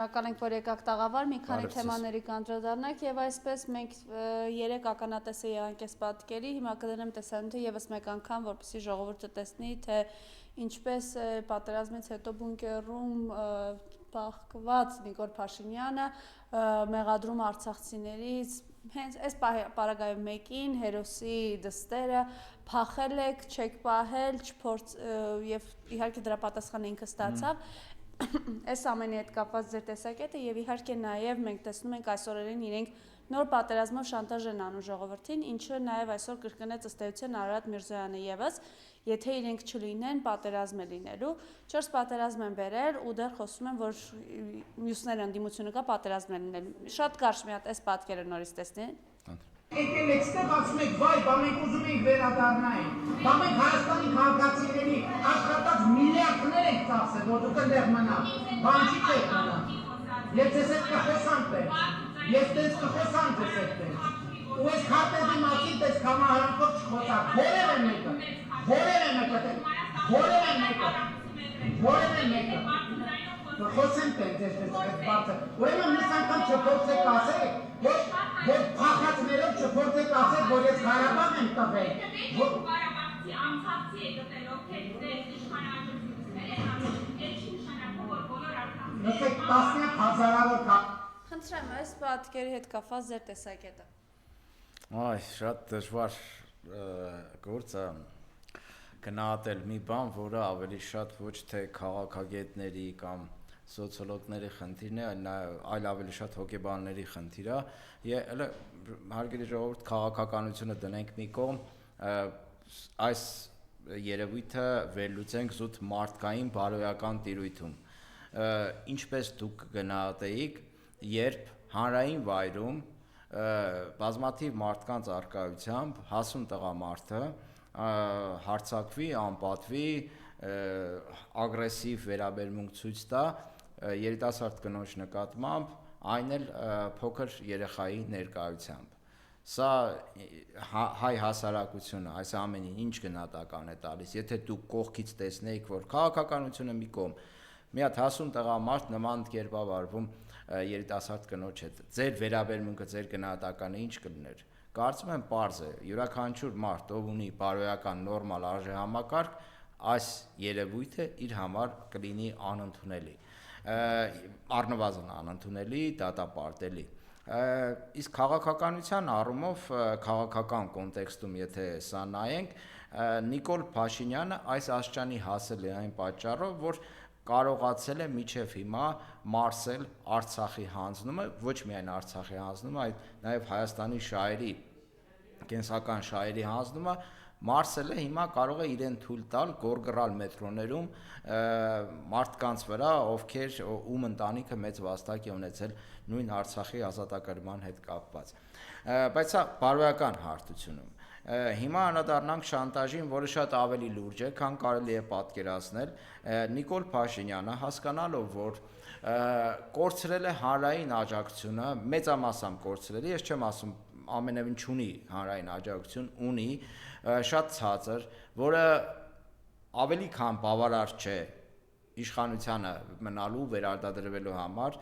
Շնորհակալ ենք, որ եկաք տաղավար, մի քանի թեմաների կանդրադառնանք եւ այսպես մենք 3 ականատեսը եղանք այս պատկերի, հիմա կդնեմ տեսանյութը եւս մեկ անգամ, որպեսզի ժողովուրդը տեսնի, թե ինչպես է պատերազմից հետո բունկերում բախկված Նիկոլ Փաշինյանը մեղադրում արցախցիներից հենց այս պարագայում մեկին հերոսի դստերը փախել եք, չեք պահել, եւ իհարկե դրա պատասխանը ինքը ստացավ Այս ամենի հետ կապված ձեր տեսակետը եւ իհարկե նաեւ մենք տեսնում ենք այսօրերին իրենք նոր պատերազմով շանտաժ են անում ժողովրդին, ինչը նաեւ այսօր կրկնեց ըստ էության Արարատ Միրզոյանը եւս, եթե իրենք չլինեն, պատերազմ է լինելու, 4 պատերազմ են վերել ու դեռ խոսում են, որ մյուսները ընդդիմությունը կա պատերազմ է լինելու։ Շատ կարճ մի հատ այս պատկերը նորից տեսնի։ Եկել եք ստեղ ասում եք, վայ, բա մենք ուզում ենք վերադառնային, բա մենք Հայաստանի քաղաքացիների աշխատած միլիարդներ ենք ծախսել, որ դուք այնտեղ մնաք, բան չի չեք մնա։ Ես ձեզ հետ կխոսանք տես, ես տես կխոսանք ձեզ հետ տես, ու այս քարտեզի մասին տես համահարանքով չխոսանք, որև մեկը, խոսենք տես ձեզ բարձր, ուրեմն մեզ անգամ չփորձեք ասեք, որ փախածներով չփորձեք ասեք, որ ես Ղարաբաղ եմ տվել։ Ղարաբաղցի ամցավցի է գտել, ովքեր ձեր իշխանաճություններ են անում, էլ չի նշանակում, որ բոլոր արցախցիները Լսեք, տասնյակ հազարավոր Խնդրեմ, այս պատկերի հետ կապված ձեր տեսակետը։ Այ, շատ դժվար գործ է գնահատել մի բան, որը ավելի շատ ոչ թե քաղաքագետների կամ սոցիոլոգների խնդիրն է, այլ ավելի շատ հոգեբանների խնդիր է։ Եվ հարգելի ժողովուրդ, քաղաքականությունը դնենք մի կողմ, այս երևույթը վերլուծենք զուտ մարդկային բարոյական տիրույթում։ Ինչպես դուք գնահատեիք, երբ հանրային վայրում բազմաթիվ մարդկանց առկայությամբ հասուն տղամարդը հարձակվի, անպատվի, ագրեսիվ վերաբերմունք ցույց տա երիտասարդ կնոջ նկատմամբ, այն էլ փոքր երեխայի ներկայությամբ։ Սա հայ հասարակությունը այս ամենին ինչ գնահատական է տալիս, եթե դուք կողքից տեսնեիք, որ քաղաքականությունը մի կողմ, մի հատ հասուն տղամարդ նման կերպով արվում երիտասարդ կնոջ հետ, ձեր վերաբերմունքը, ձեր գնահատականը ինչ կլիներ։ Կարծում եմ պարզ է, յուրաքանչյուր մարդ, ով ունի բարոյական նորմալ արժեհամակարգ, այս երևույթը իր համար կլինի անընդունելի, առնվազն անընդունելի, դատապարտելի։ Իսկ քաղաքականության առումով, քաղաքական կոնտեքստում, եթե սա նայենք, Նիկոլ Փաշինյանը այս աստիճանի հասել է այն պատճառով, որ կարողացել է մինչև հիմա մարսել Արցախի հանձնումը, ոչ միայն Արցախի հանձնումը, այլ նաև Հայաստանի շահերի, կենսական շահերի հանձնումը, մարսել է, հիմա կարող է իրեն թույլ տալ գորգռալ մետրոներում մարդկանց վրա, ում ընտանիքը մեծ վաստակ է ունեցել նույն Արցախի ազատագրման հետ կապված։ Բայց սա բարոյական հարթությունում։ Հիմա անդրադառնանք շանտաժին, որը շատ ավելի լուրջ է, քան կարելի է պատկերացնել։ Նիկոլ Փաշինյանը հասկանալով, որ կորցրել է հանրային աջակցությունը, մեծամասամբ կորցրել է, ես չեմ ասում ամենևին չունի հանրային աջակցություն, ունի շատ ցածր, որը ավելի քան բավարար չէ իշխանությանը մնալու, վերարտադրվելու համար,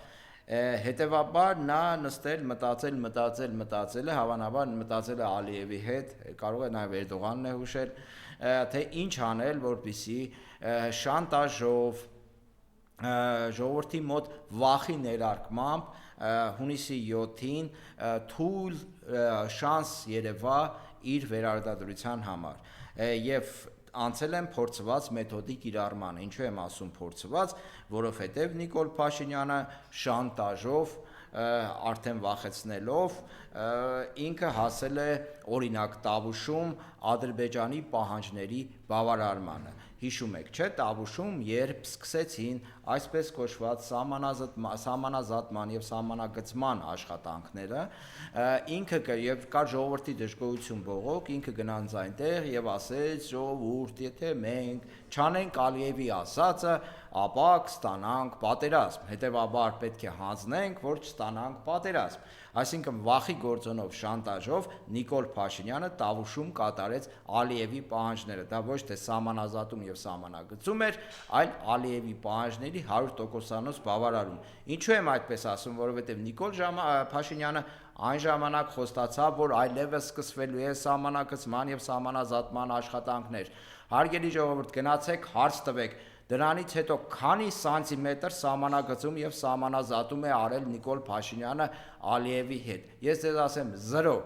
հետևաբար նա նստել, մտածել է, հավանաբար մտածել է Ալիևի հետ, կարող է նաև Էրդողանն է հուշել, թե ինչ անել, որպեսզի շանտաժով, ժողովրդի մոտ վախի ներարկմամբ հունիսի 7-ին թույլ շանս երևա իր վերարտադրության համար եւ անցել են փորձված մեթոդի կիրառմանը։ Ինչու եմ ասում փորձված, որովհետեւ Նիկոլ Փաշինյանը շանտաժով, արդեն վախեցնելով, ինքը հասել է օրինակ Տավուշում Ադրբեջանի պահանջների բավարարմանը։ Հիշում եք, չէ՞, Տավուշում, երբ սկսեցին այսպես կոչված սահմանազատման եւ սահմանագծման աշխատանքները, ինքը եւ կար ժողովրդի դժգոհություն բողոք, ինքը գնաց այնտեղ եւ ասեց, ժողովուրդ, եթե մենք չանենք Ալիևի ասածը, ապա կստանանք պատերազմ, հետեւաբար պետք է հանձնենք, որ չստանանք պատերազմ։ Այսինքն վախի գործոնով, շանտաժով Նիկոլ Փաշինյանը Տավուշում կատարեց Ալիևի պահանջները, դա ոչ թե սահմանազատում եւ սահմանագծում էր, այլ Ալիևի պահանջների 100%-անոց բավարարում։ Ինչու եմ այդպես ասում, որովհետեւ Նիկոլ Փաշինյանը այն ժամանակ խոստացավ, որ այլևս սկսվելու է սահմանագծման եւ սահմանազատման աշխատանքներ։ Հարգելի ժողովուրդ, գնացեք հարց տվեք, դրանից հետո քանի սանտիմետր սահմանագծում եւ սահմանազատում է արել Նիկոլ Փաշինյանը Ալիևի հետ։ Ես ձեզ ասեմ 0։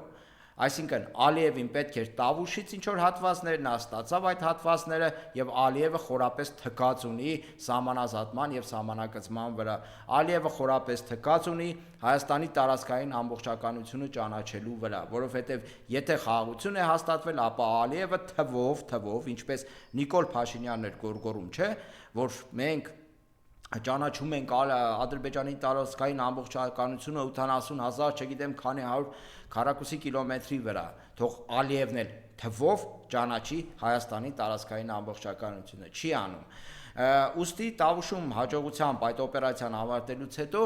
Այսինքն Ալիևին պետք էր Տավուշից ինչ որ հատվածներ, նա ստացավ այդ հատվածները եւ Ալիևը խորապես թքած ունի սահմանազատման եւ սահմանագծման վրա։ Ալիևը խորապես թքած ունի Հայաստանի տարածքային ամբողջականությունը ճանաչելու վրա, որովհետեւ եթե խաղաղություն է հաստատվել, ապա Ալիևը թվով, ինչպես Նիկոլ Փաշինյանն էր գորգորում, չէ, որ մենք ճանաչում ենք Ադրբեջանի տարածքային ամբողջականությունը 80,000, չգիտեմ քանի 100 քառակուսի կիլոմետրի վրա, թող Ալիևն էլ թվով ճանաչի Հայաստանի տարածքային ամբողջականությունը, չի անում։ Ուստի Տավուշում հաջողությամբ այդ օպերացիան ավարտելուց հետո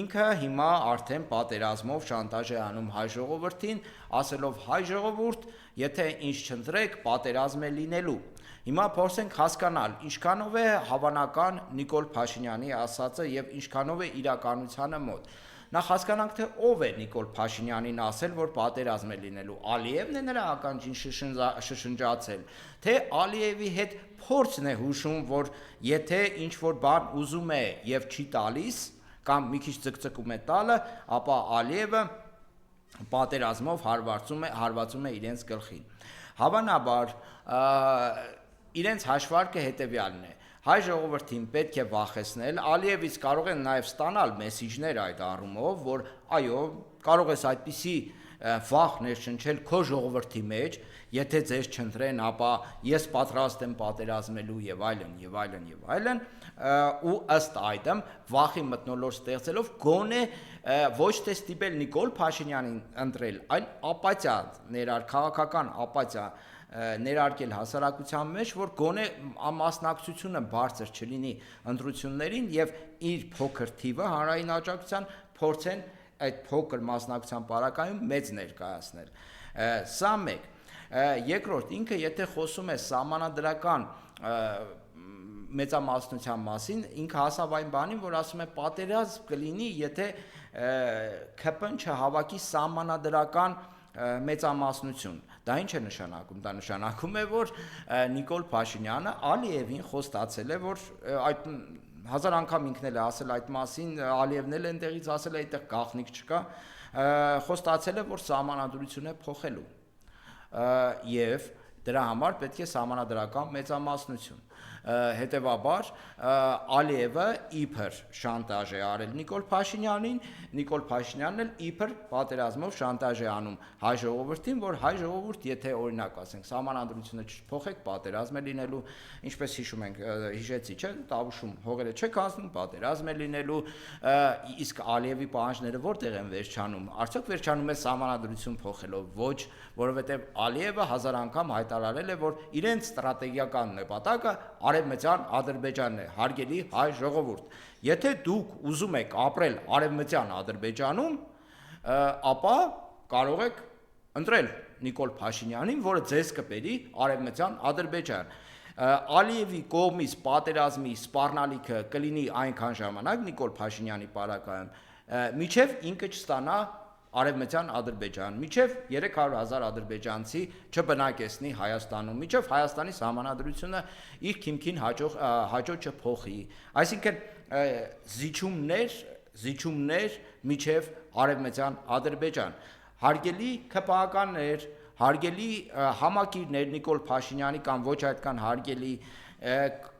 ինքը հիմա արդեն պատերազմով շանտաժ է անում հայ ժողովրդին, ասելով հայ ժողովուրդ, եթե ինչ չընտրեք, պատերազմ է լինելու։ Հիմա փորձենք հասկանալ, ինչքանով է հավանական Նիկոլ Փաշինյանի ասածը եւ ինչքանով է իրականությանը մոտ։ Նախ հասկանանք, թե ով է Նիկոլ Փաշինյանին ասել, որ պատերազմ է լինելու։ Ալիևն է նրա ականջին շշնջացել, թե Ալիևի հետ փորձն է հուշում, որ եթե ինչ որ բան ուզում է եւ չի տալիս, կամ մի քիչ ցկցկում է տալը, ապա Ալիևը պատերազմով հարվածում է իրենց գլխին։ Հավանաբար իրենց հաշվարկը հետևյալն է. հայ ժողովրդին պետք է վախեցնել, Ալիևից կարող են նաև ստանալ մեսիջներ այդ առումով, որ այո, կարող ես այդպիսի վախ ներշնչել քո ժողովրդի մեջ, եթե ձեզ չընտրեն, ապա ես պատրաստ եմ պատերազմելու եւ այլն, ու ըստ այդմ վախի մթնոլորտ ստեղծելով գոնե ոչ թե ստիպել Նիկոլ Փաշինյանին ընտրել, այլ ապաթիա քաղաքական ապաթիա ներարկել հասարակության մեջ, որ գոնե մասնակցությունը բարձր չլինի ընտրություններին եւ իր փոքր թիվը հանրային աջակցության փորձեն այդ փոքր մասնակցության պարագայում մեծ ներկայացնել։ Սա մեկ։ Երկրորդ, ինքը եթե խոսում է սահմանադրական մեծամասնության մասին, ինքը հասավ այն բանին, որ ասում է պատերազմ կլինի, եթե ՔՊ-ն չհավաքի սահմանադրական մեծամասնություն։ Դա ինչ է նշանակում։ Դա նշանակում է, որ Նիկոլ Փաշինյանը Ալիևին խոստացել է, որ այդ 1000 անգամ ինքն էլ է ասել այդ մասին, Ալիևն էլ այնտեղից ասել է, այդտեղ գաղտնիք չկա, խոստացել է, որ սահմանադրություն է փոխելու։ Եվ դրա համար պետք է սահմանադրական մեծամասնություն։ Հետևաբար Ալիևը իբր շանտաժ է արել Նիկոլ Փաշինյանին, Նիկոլ Փաշինյանն էլ իբր պատերազմով շանտաժ է անում հայ ժողովրդին, որ հայ ժողովուրդ, եթե օրինակ ասենք սահմանադրությունը չփոխեք, պատերազմ է լինելու, ինչպես հիշում ենք, հիշեցի, չէ՞, Տավուշում հողերը չեք հանձնում, պատերազմ է լինելու, իսկ Ալիևի պահանջները որտեղ են վերջանում, արդյոք վերջանում է սահմանադրություն փոխելով, ոչ, որովհետև Ալիևը 1000 անգամ հայտարարել է, որ իրենց ստրատեգիական նպատակը Արևմտյան Ադրբեջանն է, հարգելի հայ ժողովուրդ։ Եթե դուք ուզում եք ապրել Արևմտյան Ադրբեջանում, ապա կարող եք ընտրել Նիկոլ Փաշինյանին, որը ձեզ կբերի Արևմտյան Ադրբեջան։ Ալիևի կողմից պատերազմի սպառնալիքը կլինի այնքան ժամանակ Նիկոլ Փաշինյանի պարագայում, միջև ինքը չստանա Արևմտյան Ադրբեջան, միջև 300,000 ադրբեջանցի չբնակեցնի Հայաստանում, միջև Հայաստանի սահմանադրությունը իր քիմքին հաջող չփոխի։ Այսինքն զիջումներ միջև Արևմտյան Ադրբեջան։ Հարգելի ԿՊԱ-ականներ, հարգելի համակիրներ Նիկոլ Փաշինյանի կամ ոչ այդքան հարգելի,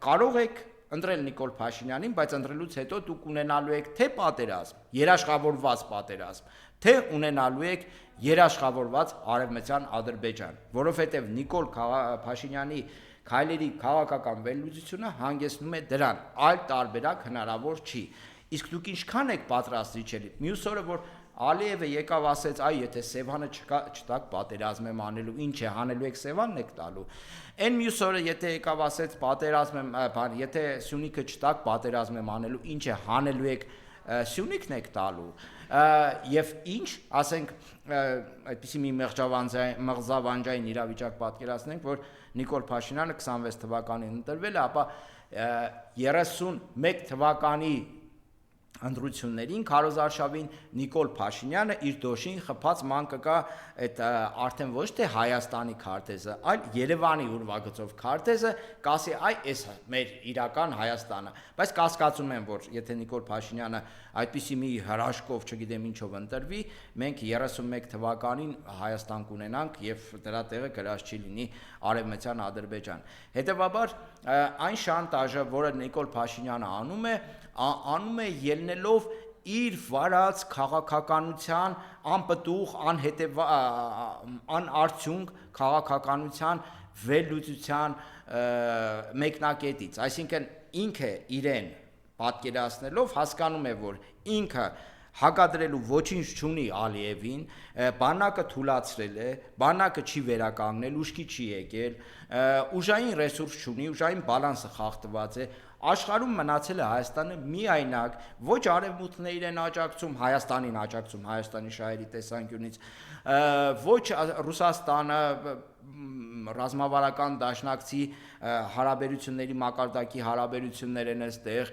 կարող եք ընտրել Նիկոլ Փաշինյանին, բայց ընտրելուց հետո դուք ունենալու եք թե պատերազմ, երաշխավորված պատերազմ, թե ունենալու եք երաշխավորված Արևմտյան Ադրբեջան, որովհետև Նիկոլ Փաշինյանի քայլերի քաղաքական վերլուծությունը հանգեցնում է դրան, այլ տարբերակ հնարավոր չի։ Իսկ դուք ինչքան եք պատրաստ իջել։ Մյուս օրը որ Ալիևը եկավ ասեց, այ եթե Սևանը չտակ պատերազմ եմ անելու, ինչ է հանելու եք Սևանն եք տալու։ Այն մյուս օրը եթե եկավ ասեց պատերազմ եմ, եթե Սյունիքը չտակ պատերազմ եմ անելու, ինչ է հանելու եք Սյունիքն եք տալու։ Եվ ինչ, ասենք, այդպիսի մի մղձավանջային իրավիճակ պատկերացնենք, որ Նիկոլ Փաշինյանը 26 թվականին ընտրվել է, ապա 31 թվականի ընտրություններին Քարոզարշավին Նիկոլ Փաշինյանը իր դոշին խփած ման կկա այդ արդեն ոչ թե Հայաստանի քարտեզը, այլ Երևանի ուրվագծով քարտեզը, կասի այ էս մեր իրական Հայաստանը, բայց կասկածում եմ, որ եթե Նիկոլ Փաշինյանը այդպիսի մի հրաշքով, չգիտեմ ինչով ընտրվի, մենք 31 թվականին Հայաստան կունենանք եւ դրա տեղը գրած չի լինի Արևմտյան Ադրբեջան։ Հետևաբար այն շանտաժը, որը Նիկոլ Փաշինյանը անում է ելնելով իր վարած քաղաքականության անպտուղ, անարդյունք քաղաքականության վերլուծության մեկնակետից, այսինքն ինքը իրեն պատկերացնելով հասկանում է, որ ինքը հակադրելու ոչինչ չունի Ալիևին, բանակը թուլացրել է, բանակը չի վերականգնել, ուշքի չի եկել, ուժային ռեսուրս չունի, ուժային բալանսը խախտված է, աշխարհում մնացել է Հայաստանը միայնակ, ոչ արևմուտքն է իրեն աջակցում, Հայաստանին աջակցում, Հայաստանի շահերի տեսանկյունից, ոչ Ռուսաստանը ռազմավարական դաշնակցի հարաբերությունների մակարդակի հարաբերություններ են այստեղ,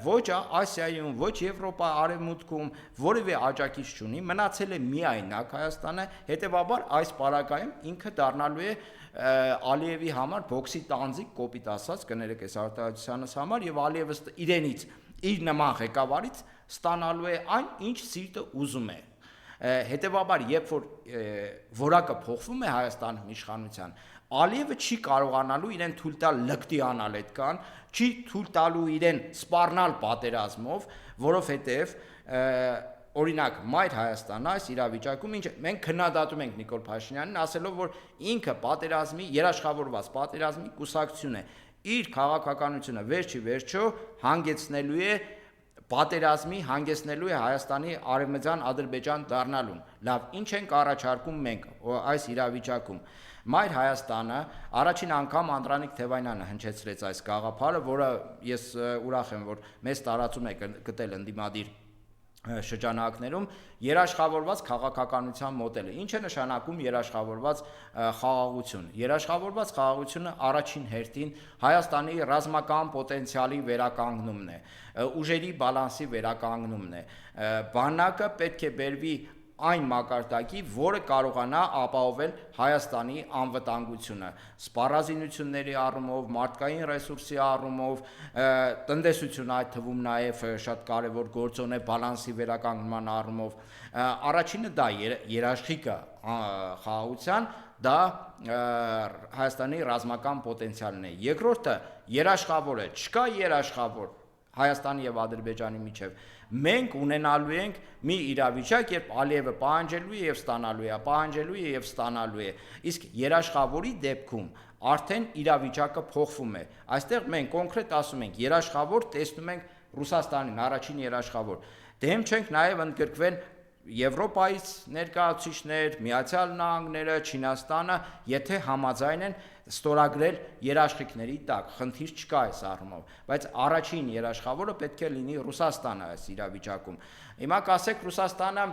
ոչ Ասիայում, ոչ Եվրոպա, Արևմուտքում որևէ աջակից չունի, մնացել է միայնակ Հայաստանը, հետևաբար այս պարագայում ինքը դառնալու է Ալիևի համար բոքսի տանձիկ, կոպիտ ասած, կներեք այս արտահայտությանս համար, եւ Ալիևը իրենից, իր նման ղեկավարից ստանալու է այն, ինչ սիրտը ուզում է։ Հետևաբար, երբ որ որակը փոխվում է Հայաստանում իշխանության, Ալիևը չի կարողանալու իրեն թույլ տալ լկտի անալ այդքան, չի թույլ տալու իրեն սպառնալ պատերազմով, որովհետև օրինակ Մայր Հայաստանը այս իրավիճակում ինչ մենք քննադատում ենք Նիկոլ Փաշինյանին, ասելով, որ ինքը պատերազմի երաշխավորված պատերազմի կուսակցություն է, իր քաղաքականությունը վերջի վերջո հանգեցնելու է պատերազմի, հանգեցնելու է Հայաստանի արևմտյան Ադրբեջան դառնալուն։ Լավ, ինչ ենք առաջարկում մենք այս իրավիճակում։ Մայր Հայաստանը առաջին անգամ Անդրանիկ Թևանյանը հնչեցրեց այս գաղափարը, որը ես ուրախ եմ, որ մեծ տարածում է գտել ընդդիմադիր շրջանակներում երաշխավորված քաղաքականության մոդելը։ Ինչ է նշանակում երաշխավորված խաղաղություն։ Երաշխավորված խաղաղությունը առաջին հերթին Հայաստանի ռազմական պոտենցիալի վերականգնումն է, ուժերի բալանսի վերականգնումն է։ Բանակը պետք է բերվի այն մակարդակի, որը կարողանա ապահովել Հայաստանի անվտանգությունը, սպառազինությունների առումով, մարդկային ռեսուրսի առումով, տնտեսություն այդ թվում նաև շատ կարևոր գործոն է բալանսի վերականգնման առումով։ Առաջինը դա երաշխիքը խաղաղության, դա Հայաստանի ռազմական պոտենցիալն է։ Երկրորդը երաշխավոր է, չկա երաշխավոր Հայաստանի եւ Ադրբեջանի միջև։ Մենք ունենալու ենք մի իրավիճակ, երբ Ալիևը պահանջելու է եւ ստանալու է, պահանջելու է եւ ստանալու է։ Իսկ երաշխավորի դեպքում արդեն իրավիճակը փոխվում է։ Այստեղ մենք կոնկրետ ասում ենք, երաշխավոր տեսնում ենք Ռուսաստանին, առաջին երաշխավոր։ Դեմ չենք նաեւ ընդգրկվել Եվրոպայից ներկայացուցիչներ, Միացյալ Նահանգները, Չինաստանը, եթե համաձայն են ստորագրել երաշխիքների տակ, խնդիր չկա այս առումով, բայց առաջին երաշխավորը պետք է լինի Ռուսաստանը այս իրավիճակում։ Հիմա կասեք Ռուսաստանը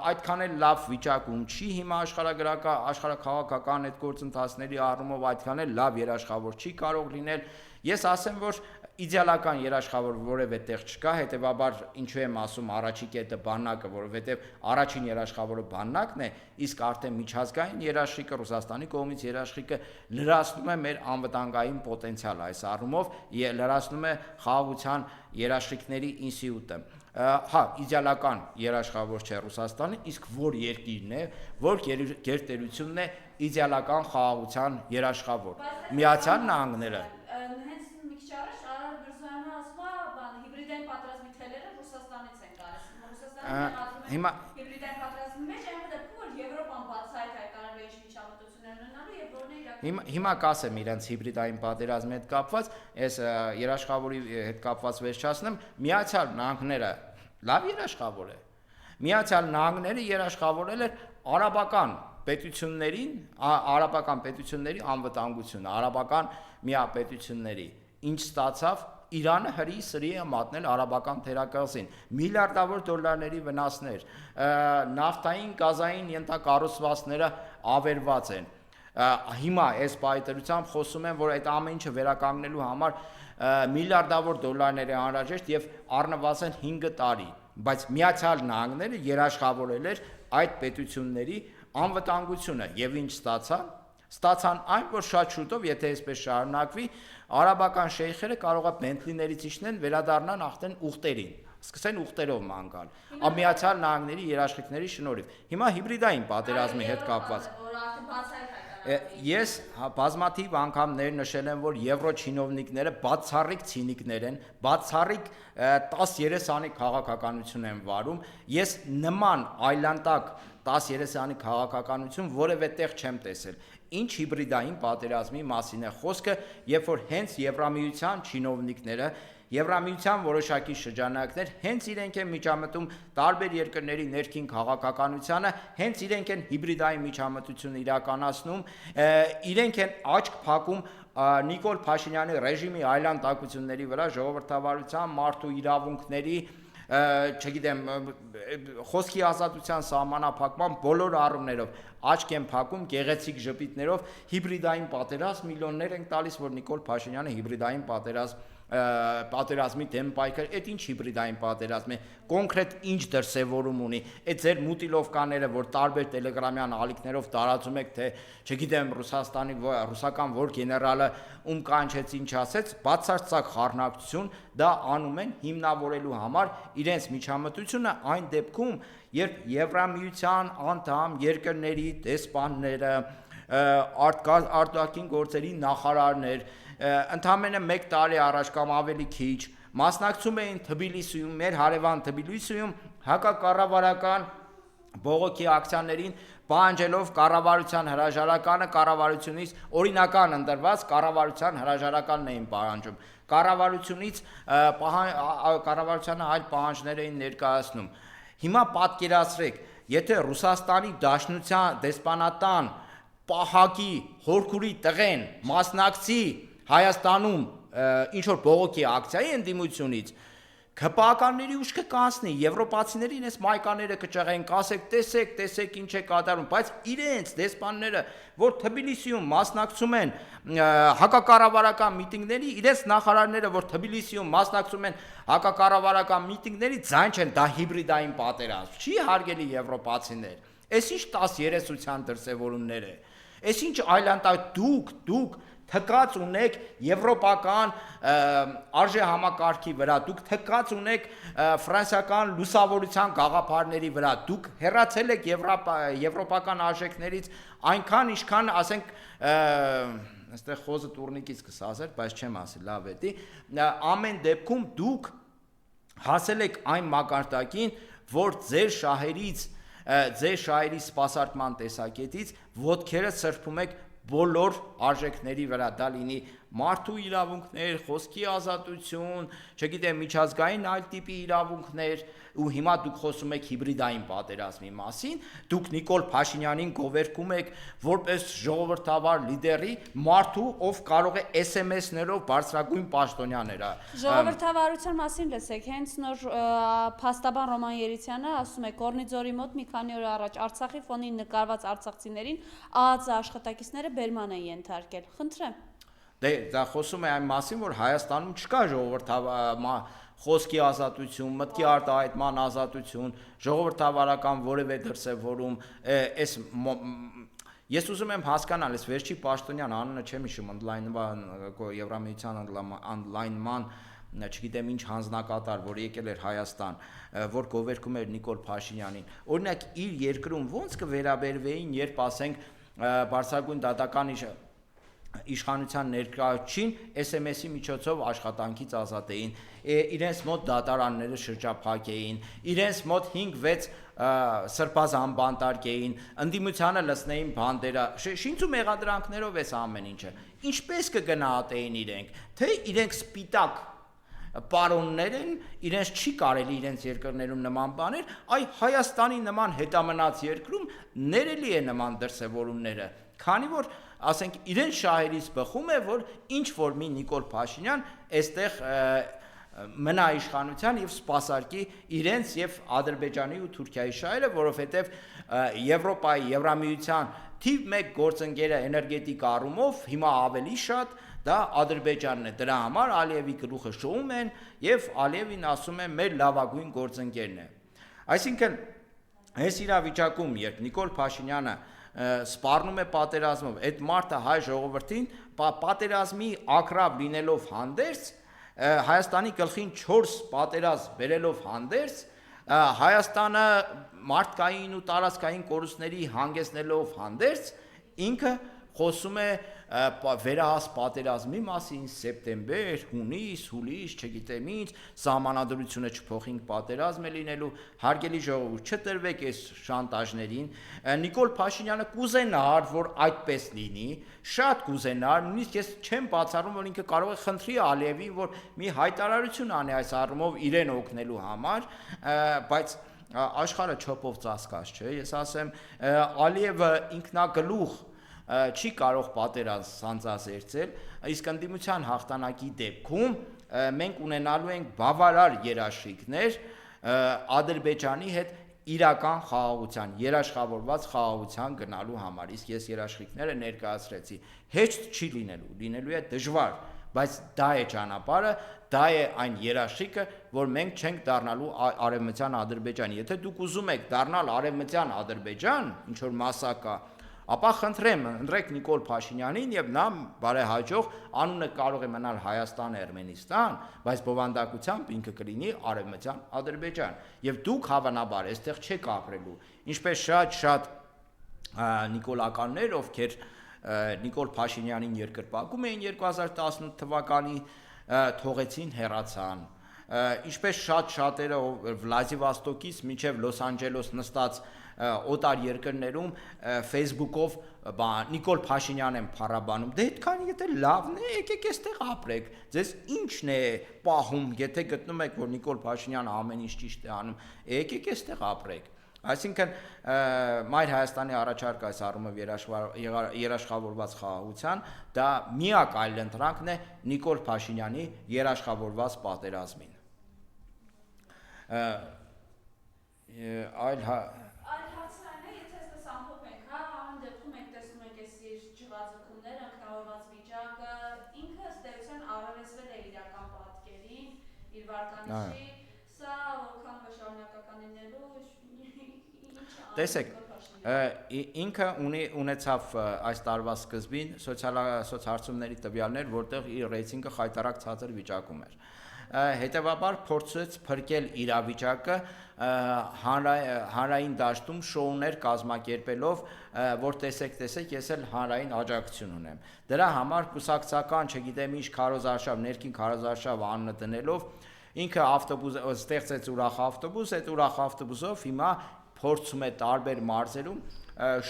այդքան էլ լավ վիճակում չի հիմա աշխարհաքաղաքական այդ գործընթացների առումով այդքան էլ լավ երաշխավոր չի կարող լինել։ Ես ասեմ, որ իդեալական երաշխավոր որևէ տեղ չկա, հետևաբար ինչու եմ ասում առաջի կետը բանակը, որովհետև առաջին երաշխավորը բանակն է, իսկ արդեն միջազգային երաշխիքը Ռուսաստանի կողմից երաշխիքը լրացնում է մեր անվտանգային պոտենցիալը այս առումով, լրացնում է խաղաղության երաշխիքների ինստիտուտը։ Հա, իդեալական երաշխավոր չէ Ռուսաստանը, իսկ որ երկիրն է, որ գերտերությունն է իդեալական խաղաղության երաշխավոր։ Միացյալ Նահանգները։ Հենց մի քիչ առաջ Արար Բրզոյանը ասում է, հիբրիդային պատրաստի թելերը Ռուսաստանից են գալիս։ Ռուսաստանը հիմա հիբրիդային պատրաստի մեջ այն դեպքում, որ Եվրոպան բացահայտ հայտարարել է ինչ միջամտություններ ունենալու եւ որն է իրական։ Հիմա կասեմ իրենց հիբրիդային պատերազմի հետ կապված, այս երաշխավորի հետ կապված վերջացնեմ, Միացյալ Նահանգները լավ երաշխավոր է։ Միացյալ Նահանգները երաշխավորել էր արաբական պետությունների անվտանգությունը, արաբական միապետությունների, ինչ ստացավ Իրանը հրի սրի է մատնել արաբական թերակղզին, միլիարդավոր դոլարների վնասներ, նավթային, գազային ենթակառուցվածքները ավերված են։ Հիմա այս պայթերությամբ խոսում են, որ այդ ամեն ինչը վերականգնելու համար միլիարդավոր դոլարներ է անհրաժեշտ եւ առնվազն 5 տարի, բայց Միացյալ Նահանգները երաշխավորել էր այդ պետությունների անվտանգությունը եւ ինչ ստացան այն, որ շատ շուտով, եթե այսպես շարունակվի, արաբական շեյխերը կարող է Բենթլիներից իջնեն, վերադառնան ախտեն ուխտերին, սկսեն ուխտերով ման գալ, Միացյալ Նահանգների երաշխիքների շնորհիվ։ Հիմա հիբրիդային պատերազմի հետ կապված ես բազմաթիվ անգամներ նշել եմ, որ եվրո չինովնիկները բացառիկ ցինիկներ են, բացառիկ 10-30-ի քաղաքականություն են վարում, ես նման այլանդակ 10-30-ի քաղաքականություն որևէ տեղ չեմ տեսել։ Ինչ հիբրիդային պատերազմի մասին է խոսքը, երբ որ հենց Եվրամիության չինովնիկները, Եվրամիության որոշակի շրջանակներ հենց իրենք են միջամտում տարբեր երկրների ներքին քաղաքականությանը, հենց իրենք են հիբրիդային միջամտություն իրականացնում, իրենք են աչք փակում Նիկոլ Փաշինյանի ռեժիմի այլանդակությունների վրա, ժողովրդավարության, մարդու իրավունքների, չգիտեմ, խոսքի ազատության սահմանափակման բոլոր առումներով աչք են փակում գեղեցիկ ժպիտներով, հիբրիդային պատերազմ միլիոններ են տալիս, որ Նիկոլ Փաշինյանը հիբրիդային պատերազմի դեմ պայքար, այդ ինչ հիբրիդային պատերազմ է, կոնկրետ ինչ դրսևորում ունի, այդ ձեր մուտիլովկաները, որ տարբեր տելեգրամյան ալիքներով տարածում եք, թե չգիտեմ ռուսական որ գեներալը ում կանչեց ինչ ասեց, բացարձակ խառնակցություն, դա անում են հիմնավորելու համար իրենց միջամտությունը այն դեպքում, երբ Եվրամիության անդամ երկրների դեսպանները, արտաքին գործերի նախարարներ ընդամենը 1 տարի առաջ կամ ավելի քիչ մասնակցում էին Թբիլիսիում, մեր հարևան Թբիլիսիում հակակառավարական բողոքի ակցիաներին, պահանջելով կառավարության հրաժարականը, կառավարությունից օրինական ընտրված կառավարության հրաժարականն էին պահանջում, կառավարությանը այլ պահանջներ էին ներկայացնում։ Հիմա պատկերացրեք, եթե Ռուսաստանի Դաշնության դեսպանատան պահակի հորքուրի տղեն մասնակցի Հայաստանում ինչ-որ բողոքի ակցիայի ընդդիմությունից, ԿՊԱ-ականների ուշքը կանցնի, եվրոպացիների իրենց մայկաները կճղեն, կասեք, տեսեք ինչ է կատարում, բայց իրենց դեսպանները, որ Թբիլիսիում մասնակցում են հակակառավարական միտինգների, իրենց նախարարները, որ Թբիլիսիում մասնակցում են հակակառավարական միտինգների, ձայն չեն, դա հիբրիդային պատերազմ չի, հարգելի եվրոպացիներ։ Այս ինչ 10-30-ության դրսևորումներ է։ Այս ինչ այլանդակ դուք թկած ունեք եվրոպական արժեհամակարգի վրա, դուք թկած ունեք ֆրանսիական լուսավորության գաղափարների վրա, դուք հեռացել եք եվրոպական արժեքներից այնքան, ինչքան, ասենք, այստեղ խոզը տուրնիկից կսազեր, բայց չեմ ասի, լավ էդի, ամեն դեպքում դուք հասել եք այն մակարդակին, որ ձեր շահերի սպասարկման տեսակետից ոտքերը սրբում եք բոլոր արժեքների վրա, դա լինի մարդու իրավունքներ, խոսքի ազատություն, չգիտեմ, միջազգային այլ տիպի իրավունքներ, ու հիմա դուք խոսում եք հիբրիդային պատերազմի մասին, դուք Նիկոլ Փաշինյանին գովերգում եք որպես ժողովրդավար լիդերի մարդու, ով կարող է SMS-ներով բարձրագույն պաշտոնյաներ։ Ժողովրդավարության մասին լսեք, հենց նոր փաստաբան Ռոման Երիցյանը ասում է Կորնիձորի մոտ մի քանի օր առաջ Արցախի ֆոնին նկարված արցախցիներին ԱԱԾ աշխատակիցները բերման են ենթարկել։ Խնդրեմ։ Դե դա խոսում է այն մասին, որ Հայաստանում չկա խոսքի ազատություն, մտքի արտահայտման ազատություն, ժողովրդավարական որևէ դրսևորում, ես ուզում եմ հասկանալ, այս վերջի պաշտոնյան անունը չեմ հիշում, Եվրամիության ընդլայնման, չգիտեմ ինչ հանձնակատար, որ եկել էր Հայաստան, որ գովերգում էր Նիկոլ Փաշինյանին, օրինակ իր երկրում ո՞նց կվերաբերվեին, երբ ասենք բարձրագույն դատական իշխանության ներկայացուցիչին SMS-ի միջոցով աշխատանքից ազատեին, իրենց մոտ դատարանները շրջափակեին, իրենց մոտ 5-6 սրբազան բանտարկեին, ընդդիմությանը լցնեին բանդերը, շինծու մեղադրանքներով էս ամեն ինչը։ Ինչպես կգնահատեին իրենք, թե իրենք սպիտակ պարոններ են, իրենց չի կարելի իրենց երկրներում նման բաներ, այ Հայաստանի նման հետամնաց երկրում ներելի է նման դրսևորումները, քանի որ ասենք իրեն շահերից բխում է, որ ինչ որ մի Նիկոլ Փաշինյան այստեղ մնա իշխանության եւ սպասարկի իրենց եւ Ադրբեջանի ու Թուրքիայի շահերը, որովհետեւ Եվրոպայի, Եվրամիության թիվ 1 գործընկերը էներգետիկ առումով հիմա ավելի շատ դա Ադրբեջանն է, դրա համար Ալիևի գլուխը շոում են եւ Ալիևին ասում է մեր լավագույն գործընկերն է։ Այսինքն այս իրավիճակում, երբ Նիկոլ Փաշինյանը սպառնում է պատերազմով, այդ մարդը հայ ժողովրդին պատերազմի ակրավ լինելով հանդերձ, Հայաստանի գլխին 4 պատերազմ բերելով հանդերձ, Հայաստանը մարդկային ու տարածքային կորուստների հանգեցնելով հանդերձ, ինքը խոսում է վերահաս պատերազմի մասին, սեպտեմբեր, հունիս, հուլիս, չգիտեմ ինչ, սահմանադրությունը չփոխենք պատերազմ է լինելու, հարգելի ժողովուրդ, չտրվեք այս շանտաժներին, Նիկոլ Փաշինյանը կուզենար, որ այդպես լինի, շատ կուզենար, նույնիսկ ես չեմ բացառում, որ ինքը կարող է խնդրի Ալիևին, որ մի հայտարարություն անի այս առումով իրեն օգնելու համար, բայց աշխարհը չոպով ծածկած չէ, ես ասեմ, Ալիևը ինքնագլուխ չի կարող պատերազմ սանձազերծել, իսկ ընդդիմության հաղթանակի դեպքում մենք ունենալու ենք բավարար երաշխիքներ Ադրբեջանի հետ իրական խաղաղության, երաշխավորված խաղաղության գնալու համար, իսկ ես երաշխիքները ներկայացրեցի, հեշտ չի լինելու է դժվար, բայց դա է ճանապարհը, դա է այն երաշխիքը, որ մենք չենք դառնալու արևմտյան Ադրբեջան, եթե դուք ուզում եք դառնալ արևմտյան Ադրբեջան, ինչ որ մասակա, ապա խնդրեմ, ընտրեք Նիկոլ Փաշինյանին եւ նա բարեհաջող անունը կարող է մնալ Հայաստան, Էրմենիստան, բայց բովանդակությամբ ինքը կլինի արևմտյան Ադրբեջան։ Եվ դուք հավանաբար այստեղ չեք ապրելու։ Ինչպես շատ նիկոլականներ, ովքեր Նիկոլ Փաշինյանին երկրպագում էին 2018 թվականին, թողեցին, հեռացան։ Ինչպես շատերը Վլադիվոստոկից մինչև Լոս Անջելես նստած օտար երկրներում Facebook-ով Նիկոլ Փաշինյան են փառաբանում, դե այդքան եթե լավն է, եկեք այստեղ ապրեք, ձեզ ինչն է պահում, եթե գտնում եք, որ Նիկոլ Փաշինյանը ամեն ինչ ճիշտ է անում, եկեք այստեղ ապրեք։ Այսինքն Մայր Հայաստանի առաջարկը այս առումով երաշխավորված խաղաղության, դա միակ այլընտրանքն է Նիկոլ Փաշինյանի երաշխավորված պատերազմին։ Այլ հարցն է, եթե այսպես ամփոփենք, ամեն դեպքում մենք տեսնում ենք այս իր ջղաձգումները, ընկնավորված վիճակը, ինքը ըստ էության առերեսվել է իրական պատկերին, իր վարկանիշի, սա որքան շարունակական լինելու, տեսեք, ինքը ունեցավ այս տարվա սկզբին սոցհարցումների տվյալներ, որտեղ իր ռեյտինգը խայտառակ ցածր վիճակում էր։ Հետևաբար փորձեց փրկել իրավիճակը հանրային դաշտում շոուներ կազմակերպելով, որ տեսեք, ես էլ հանրային աջակցություն ունեմ։ Դրա համար կուսակցական, չգիտեմ ինչ քարոզարշավ, ներքին քարոզարշավ անունը դնելով, ինքը ավտոբուս ստեղծեց ուրախ ավտոբուս, այդ ուրախ ավտոբուսով հիմա փորձում է տարբեր մարզերում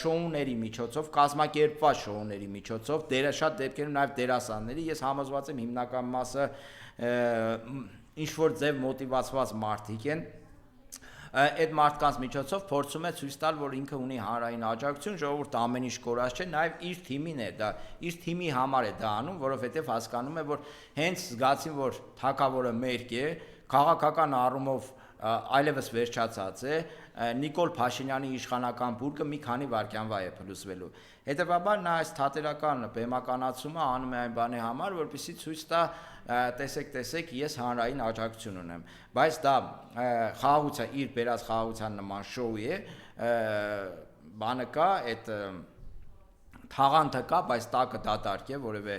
շոուների միջոցով, կազմակերպված շոուների միջոցով, շատ դեպքերում նաև դերասանների, ես համոզված եմ հիմնական մասը ինչ որ ձև մոտիվացված մարդիկ են, այդ մարդկանց միջոցով փորձում է ցույց տալ, որ ինքը ունի հանրային աջակցություն, ժողովուրդը ամեն ինչ կորած չէ, նաև իր թիմին է դա, իր թիմի համար է դա անում, որովհետև հասկանում է, որ հենց զգացին, որ թագավորը մերկ է, քաղաքական առումով այլևս վերջացած է, Նիկոլ Փաշինյանի իշխանական բուրգը մի քանի վայրկյանվա է փլուզվելու։ Հետևաբար նա այս թատերական բեմականացումը անում է այն բանի համար, որպեսզի ցույց տա, տեսեք, ես հանրային աջակցություն ունեմ, բայց դա խաղաղության, իր բերած խաղաղության նման շոու է, բանը կա, այդ թաղանթը կա, բայց տակը դատարկ է, որևէ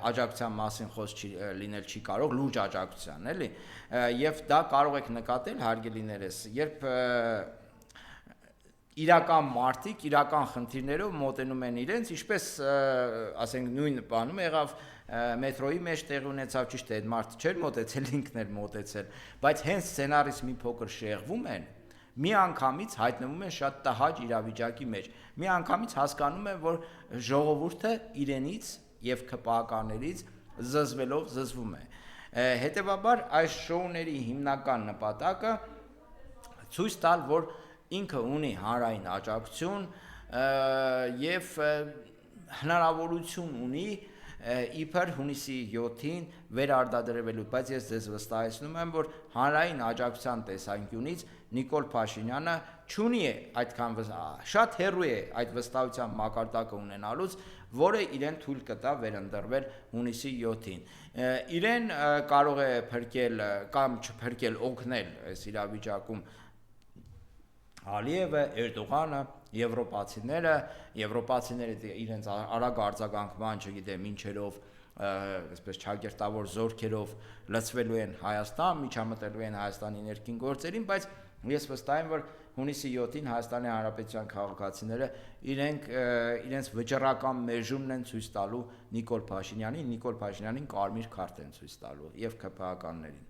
աջակցության մասին խոսք լինել չի կարող, լուրջ աջակցության, էլի, եւ դա կարող եք նկատել, հարգելիներս, երբ իրական մարդիկ, իրական խնդիրներով մոտենում են իրենց, ինչպես ասենք նույն բանում եղավ մետրոյի մեջ տեղի ունեցավ, ճիշտ է, այդ մարդը չէր մոտեցել, ինքն էր մոտեցել, բայց հենց սցենարից մի փոքր շեղվում են, մի անգամից հայտնվում են շատ տհաճ իրավիճակի մեջ, մի անգամից հասկանում են, որ ժողովուրդը իրենից եւ ԿՊԱ-ներից զզվում է։ Հետևաբար այս շոուների հիմնական նպատակը ցույց տալ, որ ինքը ունի հանրային աջակցություն եւ հնարավորություն ունի իբր հունիսի 7-ին վերարտադրվելու, բայց ես ձեզ վստահեցնում եմ, որ հանրային աջակցության տեսանկյունից Նիկոլ Փաշինյանը չունի այդքան շատ հեռու է այդ վստահության մակարդակը ունենալուց, որը իրեն թույլ կտա վերընտրվել հունիսի 7-ին։ Իրեն կարող է փրկել կամ չփրկել, օգնել այս իրավիճակում Ալիևը, Էրդողանը, եվրոպացիները իրենց արագ արձագանքման, չգիտեմ, ինչերով, այսպես չագերտավոր զորքերով լցվելու են Հայաստան, միջամտելու են Հայաստանի ներքին գործերին, բայց ես վստահ եմ, որ հունիսի 7-ին Հայաստանի Հանրապետության քաղաքացիները իրենց վճռական մեժումն են ցույց տալու Նիկոլ Փաշինյանին կարմիր քարտ են ցույց տալու եւ ԿՓՀ-ականներին։